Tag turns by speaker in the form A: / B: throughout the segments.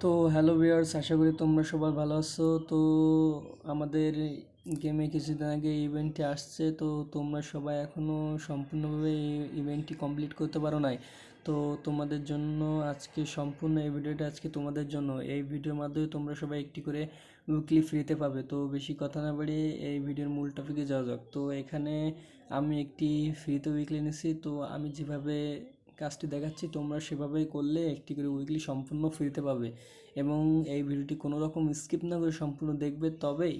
A: তো hello viewers, আশা করি তোমরা সবাই ভালো আছো। তো আমাদের গেমে কিছুদিন আগে ইভেন্টটি আসছে, তো তোমরা সবাই এখনও সম্পূর্ণভাবে এই ইভেন্টটি কমপ্লিট করতে পারো নাই। তো তোমাদের জন্য আজকে সম্পূর্ণ এই ভিডিওটা আজকে তোমাদের জন্য। এই ভিডিওর মাধ্যমে তোমরা সবাই একটি করে উইকলি ফ্রিতে পাবে। তো বেশি কথা না বাড়িয়ে এই ভিডিওর মূল টপিকে যাওয়া যাক। তো এখানে আমি একটি ফ্রিতে উইকলি নিছি। তো আমি যেভাবে কাজটি দেখাচ্ছি তোমরা সেভাবেই করলে একটি করে উইকলি সম্পূর্ণ ফ্রিতে পাবে, এবং এই ভিডিওটি কোনো রকম স্কিপ না করে সম্পূর্ণ দেখবে, তবেই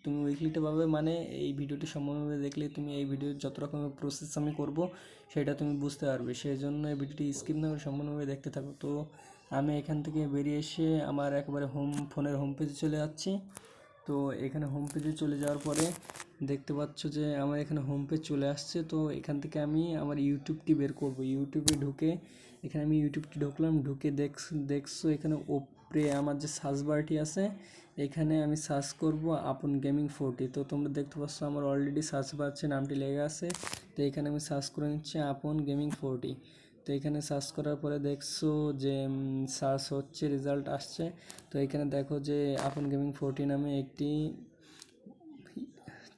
A: তুমি উইকলিটা পাবে। মানে এই ভিডিওটি সম্পূর্ণভাবে দেখলে তুমি এই ভিডিওর যত রকমের প্রসেস আমি করব সেটা তুমি বুঝতে পারবে। সেই জন্য এই ভিডিওটি স্কিপ না করে সম্পূর্ণভাবে দেখতে থাকো। তো আমি এখান থেকে বেরিয়ে এসে আমার একেবারে ফোনের হোম পেজে চলে যাচ্ছি। তো এখানে হোম পেজে চলে যাওয়ার পরে দেখতে পাচ্ছ যে আমার এখানে হোম পেজ চলে আসছে। তো এখান থেকে আমি আমার ইউটিউবটি বের করব। ইউটিউবে ঢুকে এখানে আমি ইউটিউবটি ঢুকলাম, ঢুকে দেখছো এখানে ওপরে আমার যে সার্চ বারটি আছে, এখানে আমি সার্চ করব আপন গেমিং 40। তো তোমরা দেখতে পাচ্ছ আমার অলরেডি সার্চ বারছে নামটি লেগে আছে। তো এখানে আমি সার্চ করে নিচ্ছি আপন গেমিং 40। তো এখানে সার্চ করার পরে দেখছো যে সার্চ হচ্ছে, রেজাল্ট আসছে। তো এখানে দেখো যে আপন গেমিং 40 নামে একটি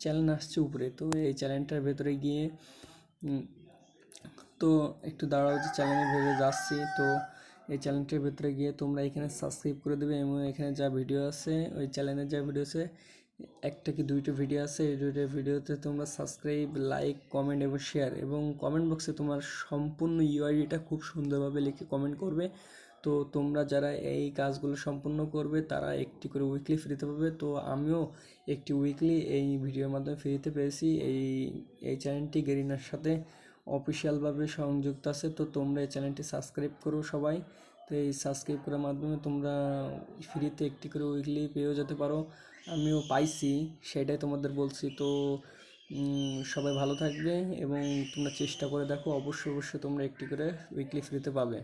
A: চ্যানেল আসছে উপরে। তো এই চ্যানেলটার ভেতরে গিয়ে তো একটু দাঁড়াও, যে চ্যানেলের ভেতরে যাচ্ছি। তো এই চ্যানেলটার ভেতরে গিয়ে তোমরা এখানে সাবস্ক্রাইব করে দেবে, এবং এখানে যা ভিডিও আছে ওই চ্যানেলের যা ভিডিও আছে, একটা কি দুইটা ভিডিও আছে, এই দুইটা ভিডিওতে তোমরা সাবস্ক্রাইব, লাইক, কমেন্ট এবং শেয়ার, এবং কমেন্ট বক্সে তোমার সম্পূর্ণ ইউআইডিটা খুব সুন্দরভাবে লিখে কমেন্ট করবে। তো তোমরা যারা এই কাজগুলো সম্পূর্ণ করবে তারা একটি করে উইকলি ফ্রিতে পাবে। তো আমিও একটি উইকলি এই ভিডিওর মাধ্যমে ফ্রিতে পেয়েছি। এই চ্যানেলটি গেরিনার সাথে অফিসিয়ালভাবে সংযুক্ত আছে। তো তোমরা এই চ্যানেলটি সাবস্ক্রাইব করো সবাই। তো এই সাবস্ক্রাইব করার মাধ্যমে তোমরা ফ্রিতে একটি করে উইকলি পেয়েও যেতে পারো। আমিও পাইছি, সেটাই তোমাদের বলছি। তো সবাই ভালো থাকবে, এবং তোমরা চেষ্টা করে দেখো, অবশ্যই তোমরা একটি করে উইকলি ফ্রিতে পাবে।